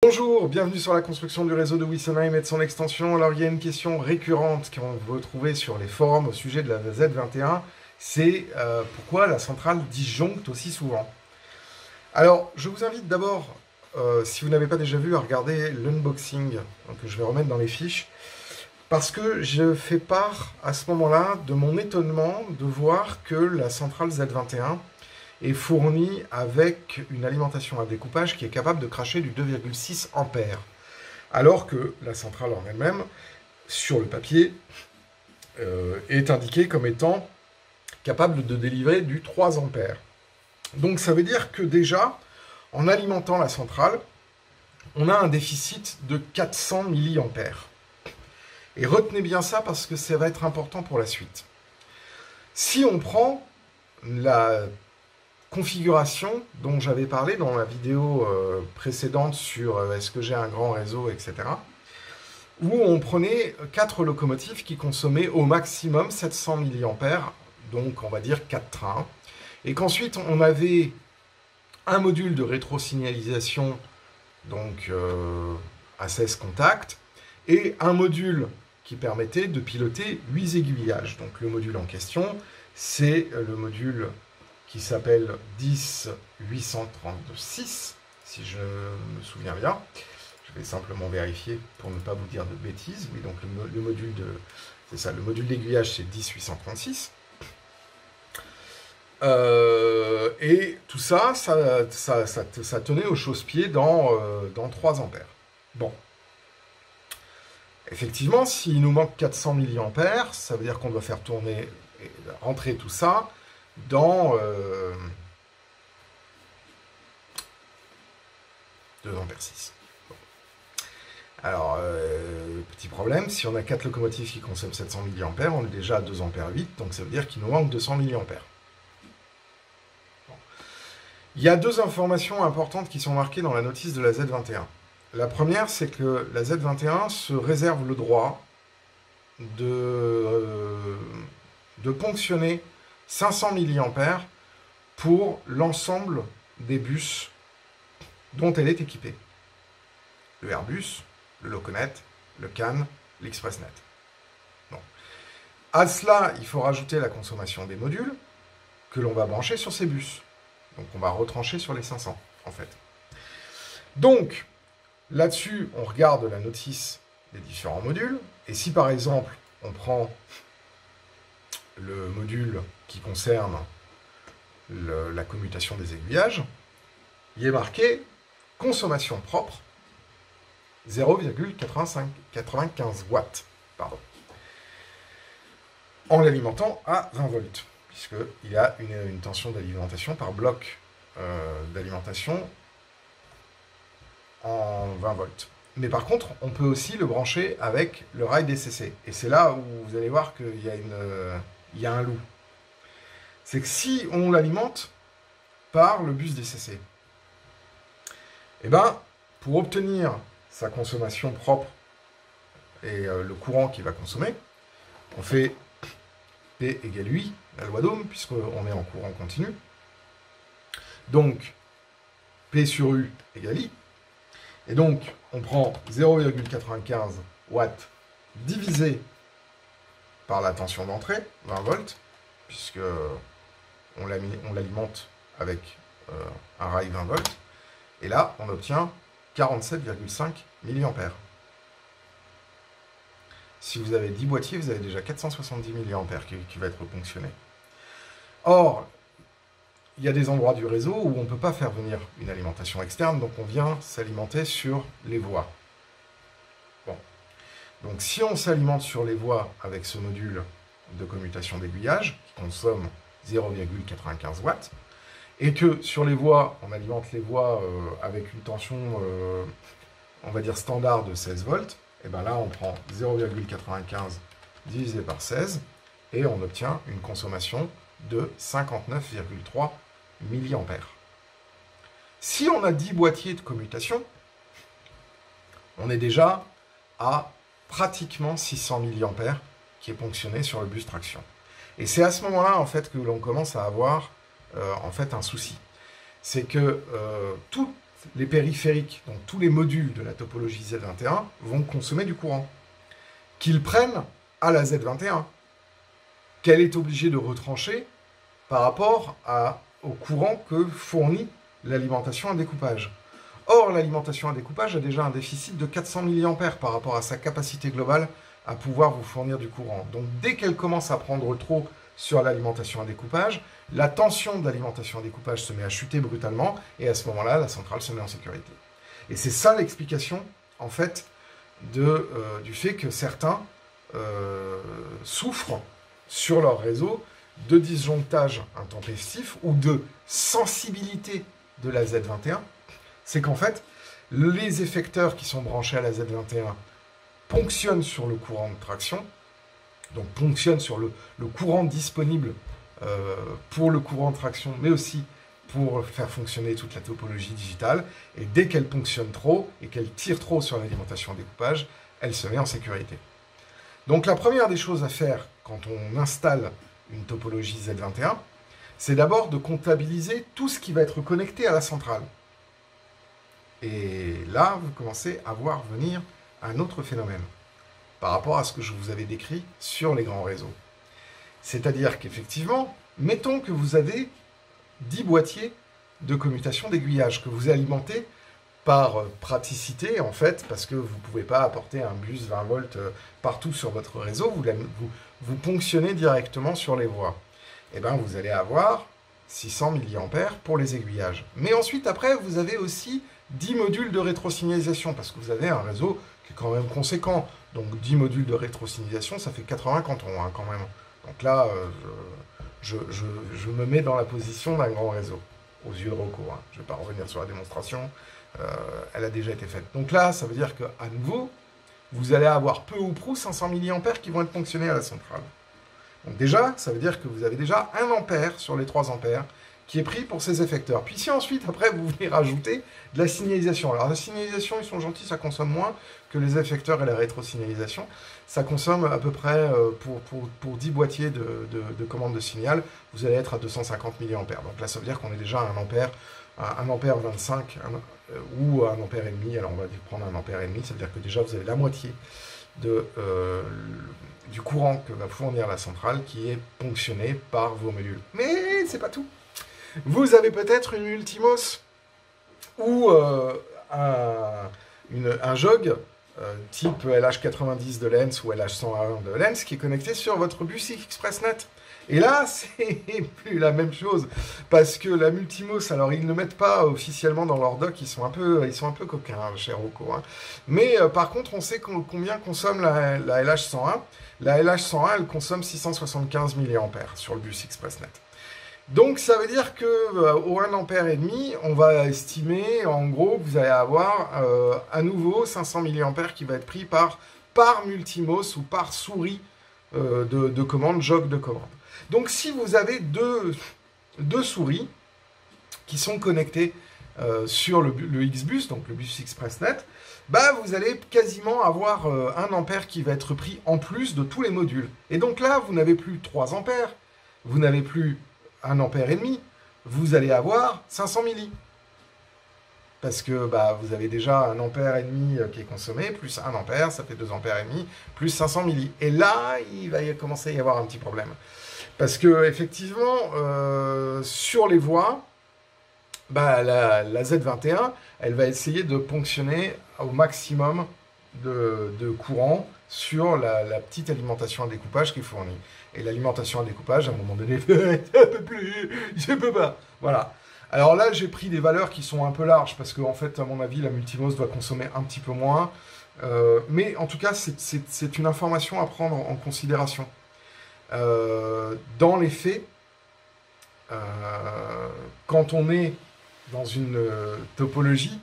Bonjour, bienvenue sur la construction du réseau de Wissonheim et de son extension. Alors il y a une question récurrente qu'on peut trouver sur les forums au sujet de la Z21, c'est pourquoi la centrale disjoncte aussi souvent. Alors je vous invite d'abord, si vous n'avez pas déjà vu, à regarder l'unboxing que je vais remettre dans les fiches, parce que je fais part à ce moment-là de mon étonnement de voir que la centrale Z21 est fournie avec une alimentation à découpage qui est capable de cracher du 2,6 ampères. Alors que la centrale en elle-même, sur le papier, est indiquée comme étant capable de délivrer du 3 ampères. Donc ça veut dire que déjà, en alimentant la centrale, on a un déficit de 400 milliampères. Et retenez bien ça parce que ça va être important pour la suite. Si on prend la configuration dont j'avais parlé dans la vidéo précédente sur est-ce que j'ai un grand réseau, etc., où on prenait 4 locomotives qui consommaient au maximum 700 mA, donc on va dire 4 trains, et qu'ensuite on avait un module de rétrosignalisation, donc à 16 contacts, et un module qui permettait de piloter 8 aiguillages. Donc le module en question, c'est le module qui s'appelle 10-832-6, si je me souviens bien. Je vais simplement vérifier pour ne pas vous dire de bêtises. Oui, donc le module de... C'est ça, le module d'aiguillage, c'est 10-836. Et tout ça, ça tenait au chausse-pied dans 3 ampères. Bon. Effectivement, s'il nous manque 400 mA, ça veut dire qu'on doit faire tourner, rentrer tout ça dans 2 ampères 6. Bon. Alors, petit problème, si on a 4 locomotives qui consomment 700 mA, on est déjà à 2 ampères 8, donc ça veut dire qu'il nous manque 200 mA. Bon. Il y a 2 informations importantes qui sont marquées dans la notice de la Z21. La première, c'est que la Z21 se réserve le droit de ponctionner 500 mA pour l'ensemble des bus dont elle est équipée. Le Airbus, le Loconet, le CAN, l'Expressnet. Bon. À cela, il faut rajouter la consommation des modules que l'on va brancher sur ces bus. Donc on va retrancher sur les 500, en fait. Donc, là-dessus, on regarde la notice des différents modules. Et si, par exemple, on prend le module qui concerne la commutation des aiguillages, il est marqué consommation propre 0,95 watts, pardon, en l'alimentant à 20 volts, puisqu'il y a une tension d'alimentation par bloc d'alimentation en 20 volts. Mais par contre, on peut aussi le brancher avec le rail DCC. Et c'est là où vous allez voir qu'il y a un loup. C'est que si on l'alimente par le bus DCC, eh ben, pour obtenir sa consommation propre et le courant qu'il va consommer, on fait P égale UI, la loi d'Ohm, puisqu'on est en courant continu. Donc, P sur U égale I. Et donc, on prend 0,95 watts divisé par la tension d'entrée, 20 volts, puisque on l'alimente avec un rail 20 volts. Et là, on obtient 47,5 mA. Si vous avez 10 boîtiers, vous avez déjà 470 mA qui va être ponctionné. Or, il y a des endroits du réseau où on ne peut pas faire venir une alimentation externe, donc on vient s'alimenter sur les voies. Bon. Donc si on s'alimente sur les voies avec ce module de commutation d'aiguillage, qui consomme 0,95 watts, et que sur les voies, on alimente les voies avec une tension, on va dire standard de 16 volts, et bien là on prend 0,95 divisé par 16, et on obtient une consommation de 59,3 mA. Si on a 10 boîtiers de commutation, on est déjà à pratiquement 600 mA qui est ponctionné sur le bus traction. Et c'est à ce moment-là, en fait, que l'on commence à avoir, en fait, un souci. C'est que tous les périphériques, donc tous les modules de la topologie Z21, vont consommer du courant, qu'ils prennent à la Z21, qu'elle est obligée de retrancher par rapport au courant que fournit l'alimentation à découpage. Or, l'alimentation à découpage a déjà un déficit de 400 mA par rapport à sa capacité globale à pouvoir vous fournir du courant. Donc, dès qu'elle commence à prendre trop sur l'alimentation à découpage, la tension de l'alimentation à découpage se met à chuter brutalement, et à ce moment-là, la centrale se met en sécurité. Et c'est ça l'explication, en fait, du fait que certains souffrent sur leur réseau de disjonctage intempestif ou de sensibilité de la Z21. C'est qu'en fait, les effecteurs qui sont branchés à la Z21 ponctionnent sur le courant de traction, donc ponctionnent sur le courant disponible pour le courant de traction, mais aussi pour faire fonctionner toute la topologie digitale. Et dès qu'elle ponctionne trop et qu'elle tire trop sur l'alimentation en découpage, elle se met en sécurité. Donc la première des choses à faire quand on installe une topologie Z21, c'est d'abord de comptabiliser tout ce qui va être connecté à la centrale. Et là, vous commencez à voir venir un autre phénomène par rapport à ce que je vous avais décrit sur les grands réseaux. C'est-à-dire qu'effectivement, mettons que vous avez 10 boîtiers de commutation d'aiguillage que vous alimentez par praticité, en fait, parce que vous ne pouvez pas apporter un bus 20 volts partout sur votre réseau, vous ponctionnez directement sur les voies. Et bien, vous allez avoir 600 mA pour les aiguillages. Mais ensuite, après, vous avez aussi 10 modules de rétrosignalisation, parce que vous avez un réseau qui est quand même conséquent. Donc 10 modules de rétrosignalisation, ça fait 80 cantons, hein, quand même. Donc là, je me mets dans la position d'un grand réseau, aux yeux de Rocco. Hein. Je ne vais pas revenir sur la démonstration, elle a déjà été faite. Donc là, ça veut dire qu'à nouveau, vous allez avoir peu ou prou 500 mA qui vont être ponctionnés à la centrale. Donc déjà, ça veut dire que vous avez déjà 1 ampère sur les 3 ampères qui est pris pour ces effecteurs. Puis si ensuite, après, vous venez rajouter de la signalisation. Alors la signalisation, ils sont gentils, ça consomme moins que les effecteurs et la rétrosignalisation. Ça consomme à peu près, pour 10 boîtiers de commande de signal, vous allez être à 250 mA. Donc là, ça veut dire qu'on est déjà à 1 ampère 25 ou à 1 ampère et demi. Alors on va prendre 1 ampère et demi, ça veut dire que déjà vous avez la moitié du courant que va fournir la centrale qui est ponctionné par vos modules. Mais c'est pas tout. Vous avez peut-être une Multimos ou un jog type LH90 de Lens ou LH101 de Lens qui est connecté sur votre bus ExpressNet. Et là, c'est plus la même chose, parce que la Multimos, alors ils ne le mettent pas officiellement dans leur doc, ils sont un peu coquins, hein, cher Rocco. Hein. Mais par contre, on sait combien consomme la LH101. La LH101, elle consomme 675 mA sur le bus ExpressNet. Donc ça veut dire que au 1 ampère et demi, on va estimer en gros que vous allez avoir à nouveau 500 mA qui va être pris par Multimos ou par souris de commande, jog de commande. Donc si vous avez deux souris qui sont connectées sur le Xbus, donc le bus ExpressNet, bah vous allez quasiment avoir 1 ampère qui va être pris en plus de tous les modules. Et donc là, vous n'avez plus 3 ampères, vous n'avez plus 1 ampère et demi, vous allez avoir 500 milli. Parce que bah, vous avez déjà 1 ampère et demi qui est consommé, plus 1 ampère, ça fait 2 ampères et demi, plus 500 milli. Et là, il va commencer à y avoir un petit problème. Parce que effectivement, sur les voies, bah, la Z21, elle va essayer de ponctionner au maximum de courant sur la petite alimentation à découpage qui est fournie. Et l'alimentation à découpage, à un moment donné, je peux plus, je peux pas. Voilà. Alors là, j'ai pris des valeurs qui sont un peu larges, parce qu'en fait, à mon avis, la Multimos doit consommer un petit peu moins. Mais en tout cas, c'est une information à prendre en considération. Dans les faits, quand on est dans une topologie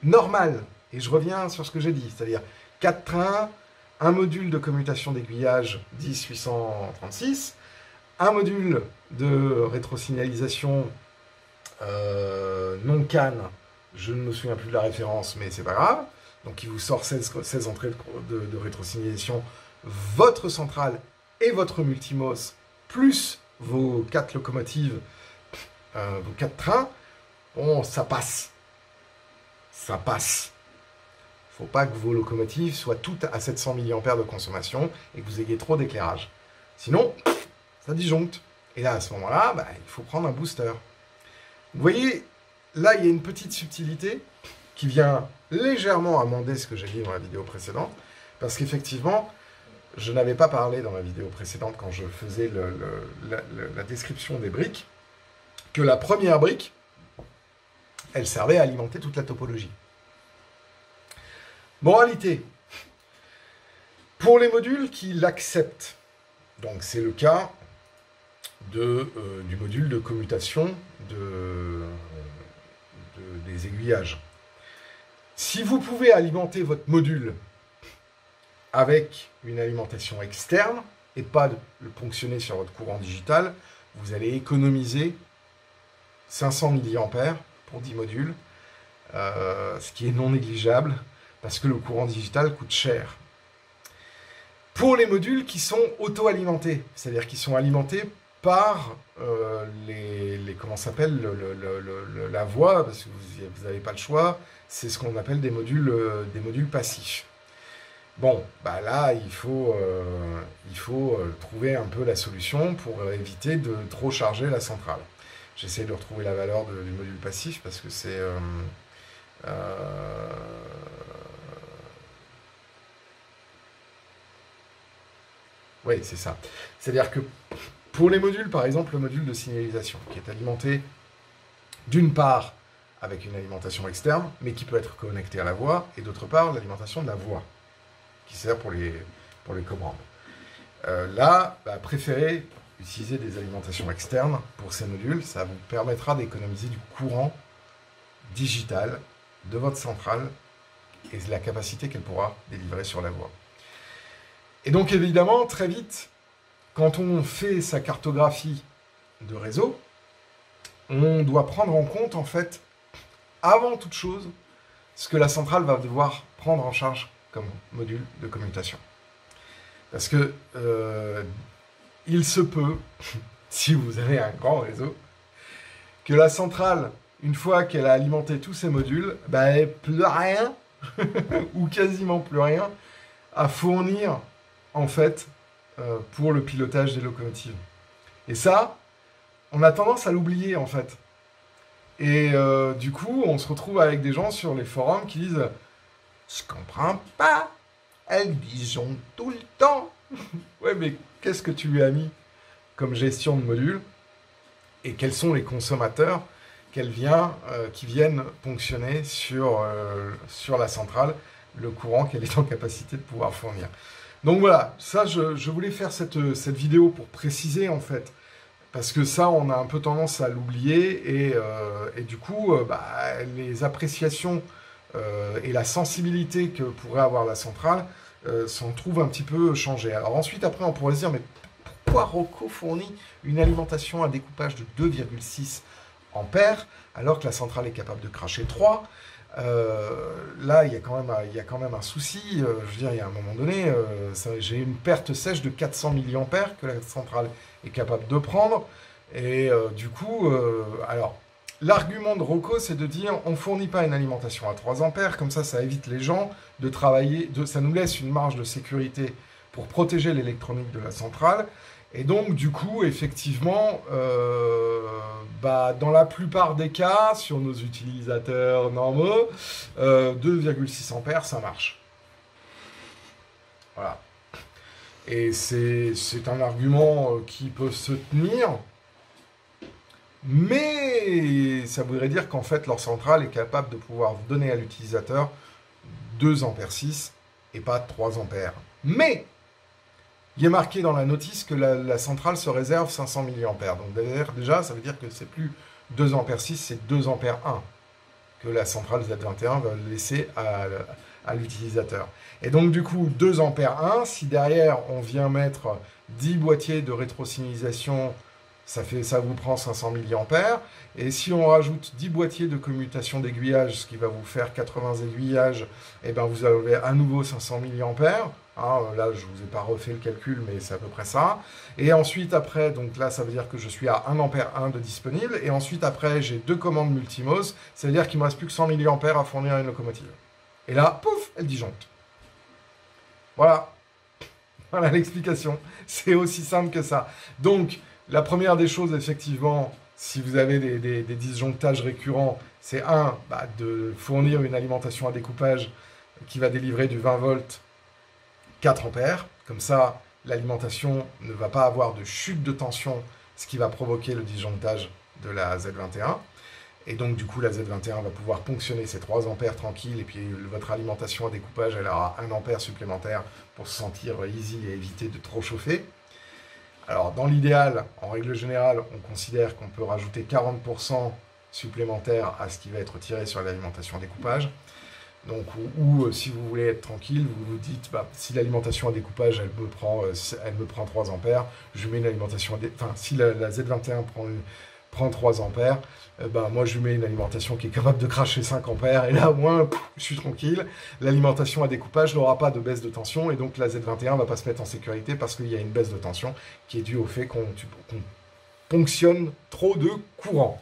normale, et je reviens sur ce que j'ai dit, c'est-à-dire 4 trains, un module de commutation d'aiguillage 10-836, un module de rétrosignalisation non CAN, je ne me souviens plus de la référence, mais c'est pas grave, donc il vous sort 16 entrées de rétrosignalisation, votre centrale et votre Multimos plus vos 4 locomotives, vos 4 trains, bon, ça passe. Ça passe. Il ne faut pas que vos locomotives soient toutes à 700 mAh de consommation et que vous ayez trop d'éclairage. Sinon, ça disjoncte. Et là, à ce moment-là, bah, il faut prendre un booster. Vous voyez, là, il y a une petite subtilité qui vient légèrement amender ce que j'ai dit dans la vidéo précédente, parce qu'effectivement, je n'avais pas parlé dans la vidéo précédente, quand je faisais la description des briques, que la première brique, elle servait à alimenter toute la topologie. Moralité, pour les modules qui l'acceptent, donc c'est le cas du module de commutation des aiguillages. Si vous pouvez alimenter votre module avec une alimentation externe et pas le ponctionner sur votre courant digital, vous allez économiser 500 mA pour 10 modules, ce qui est non négligeable parce que le courant digital coûte cher. Pour les modules qui sont auto-alimentés, c'est-à-dire qui sont alimentés par comment s'appelle la voie, parce que vous n'avez pas le choix, c'est ce qu'on appelle des modules passifs. Bon, bah là, il faut trouver un peu la solution pour éviter de trop charger la centrale. J'essaie de retrouver la valeur du module passif parce que c'est... oui, c'est ça. C'est-à-dire que pour les modules, par exemple, le module de signalisation, qui est alimenté d'une part avec une alimentation externe, mais qui peut être connecté à la voie, et d'autre part, l'alimentation de la voie, qui sert pour les commandes. Là, préférez utiliser des alimentations externes pour ces modules, ça vous permettra d'économiser du courant digital de votre centrale et la capacité qu'elle pourra délivrer sur la voie. Et donc évidemment, très vite, quand on fait sa cartographie de réseau, on doit prendre en compte, en fait, avant toute chose, ce que la centrale va devoir prendre en charge comme module de commutation. Parce que il se peut, si vous avez un grand réseau, que la centrale, une fois qu'elle a alimenté tous ses modules, bah, elle n'a plus rien, ou quasiment plus rien, à fournir, en fait, pour le pilotage des locomotives. Et ça, on a tendance à l'oublier, en fait. Et du coup, on se retrouve avec des gens sur les forums qui disent « Je comprends pas, elles disjonctent tout le temps. » Ouais, mais qu'est-ce que tu lui as mis comme gestion de module? Et quels sont les consommateurs qui viennent ponctionner sur la centrale le courant qu'elle est en capacité de pouvoir fournir. Donc voilà, ça, je voulais faire cette vidéo pour préciser, en fait, parce que ça, on a un peu tendance à l'oublier, et du coup, les appréciations et la sensibilité que pourrait avoir la centrale s'en trouvent un petit peu changées. Alors ensuite, après, on pourrait se dire, mais pourquoi Rocco fournit une alimentation à découpage de 2,6 ampères, alors que la centrale est capable de cracher 3? Là, il y a quand même un souci. Je veux dire, il y a un moment donné, j'ai une perte sèche de 400 mA que la centrale est capable de prendre. Et du coup, alors, l'argument de Rocco, c'est de dire on ne fournit pas une alimentation à 3 ampères, comme ça évite les gens de travailler, ça nous laisse une marge de sécurité pour protéger l'électronique de la centrale. Et donc, du coup, effectivement, dans la plupart des cas, sur nos utilisateurs normaux, 2,6 ampères, ça marche. Voilà. Et c'est un argument qui peut se tenir, mais ça voudrait dire qu'en fait, leur centrale est capable de pouvoir donner à l'utilisateur 2 ampères 6 et pas 3 ampères. Mais il est marqué dans la notice que la centrale se réserve 500 mA. Donc déjà, ça veut dire que c'est plus 2 ampères 6, c'est 2 ampères 1 que la centrale Z21 va laisser à l'utilisateur. Et donc du coup, 2 ampères 1, si derrière on vient mettre 10 boîtiers de rétrosignalisation ça vous prend 500 milliampères. Et si on rajoute 10 boîtiers de commutation d'aiguillage, ce qui va vous faire 80 aiguillages, et ben vous avez à nouveau 500 milliampères. Hein, là, je ne vous ai pas refait le calcul, mais c'est à peu près ça. Et ensuite, après, donc là, ça veut dire que je suis à 1 ampère 1 de disponible. Et ensuite, après, j'ai 2 commandes multimos. Ça veut dire qu'il ne me reste plus que 100 milliampères à fournir à une locomotive. Et là, pouf, elle disjoncte. Voilà. Voilà l'explication. C'est aussi simple que ça. Donc, la première des choses, effectivement, si vous avez des disjonctages récurrents, c'est de fournir une alimentation à découpage qui va délivrer du 20 volts 4 ampères. Comme ça, l'alimentation ne va pas avoir de chute de tension, ce qui va provoquer le disjonctage de la Z21. Et donc, du coup, la Z21 va pouvoir ponctionner ces 3 ampères tranquilles, et puis votre alimentation à découpage, elle aura 1 ampère supplémentaire pour se sentir easy et éviter de trop chauffer. Alors, dans l'idéal, en règle générale, on considère qu'on peut rajouter 40% supplémentaire à ce qui va être tiré sur l'alimentation à découpage. Donc, si vous voulez être tranquille, vous vous dites, si l'alimentation à découpage, elle me prend 3 ampères, je mets une alimentation si la Z21 prend 3 ampères, moi je lui mets une alimentation qui est capable de cracher 5 ampères, et là au moins je suis tranquille. L'alimentation à découpage n'aura pas de baisse de tension, et donc la Z21 ne va pas se mettre en sécurité parce qu'il y a une baisse de tension qui est due au fait qu'on ponctionne trop de courant.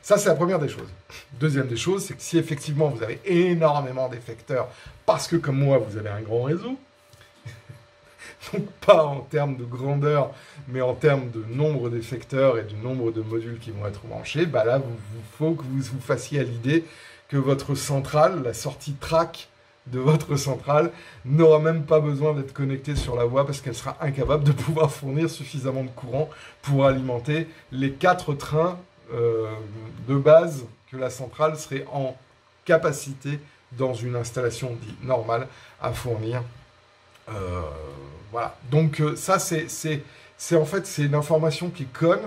Ça, c'est la première des choses. Deuxième des choses, c'est que si effectivement vous avez énormément d'effecteurs, parce que comme moi, vous avez un grand réseau, donc pas en termes de grandeur, mais en termes de nombre d'effecteurs et du nombre de modules qui vont être branchés, là, il faut que vous vous fassiez à l'idée que votre centrale, la sortie track de votre centrale, n'aura même pas besoin d'être connectée sur la voie parce qu'elle sera incapable de pouvoir fournir suffisamment de courant pour alimenter les 4 trains de base que la centrale serait en capacité, dans une installation dite normale, à fournir. Voilà. Donc ça, c'est en fait, c'est une information qui est conne.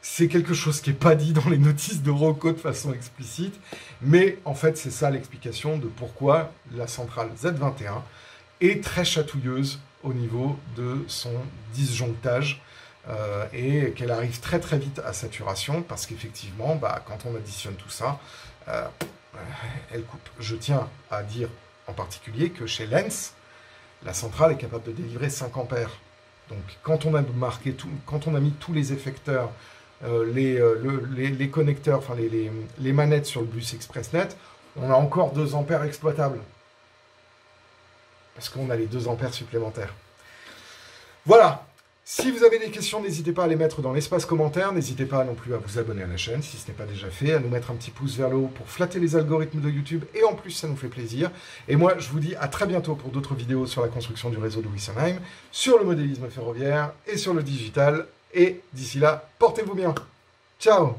C'est quelque chose qui n'est pas dit dans les notices de Rocco de façon explicite. Mais en fait, c'est ça l'explication de pourquoi la centrale Z21 est très chatouilleuse au niveau de son disjonctage. Et qu'elle arrive très très vite à saturation, parce qu'effectivement, quand on additionne tout ça, elle coupe. Je tiens à dire en particulier que chez Lens, la centrale est capable de délivrer 5 ampères. Donc quand on a quand on a mis tous les effecteurs, les connecteurs, enfin les manettes sur le bus ExpressNet, on a encore 2 ampères exploitables. Parce qu'on a les 2 ampères supplémentaires. Voilà. Si vous avez des questions, n'hésitez pas à les mettre dans l'espace commentaire. N'hésitez pas non plus à vous abonner à la chaîne si ce n'est pas déjà fait, à nous mettre un petit pouce vers le haut pour flatter les algorithmes de YouTube. Et en plus, ça nous fait plaisir. Et moi, je vous dis à très bientôt pour d'autres vidéos sur la construction du réseau de Wessenheim, sur le modélisme ferroviaire et sur le digital. Et d'ici là, portez-vous bien. Ciao!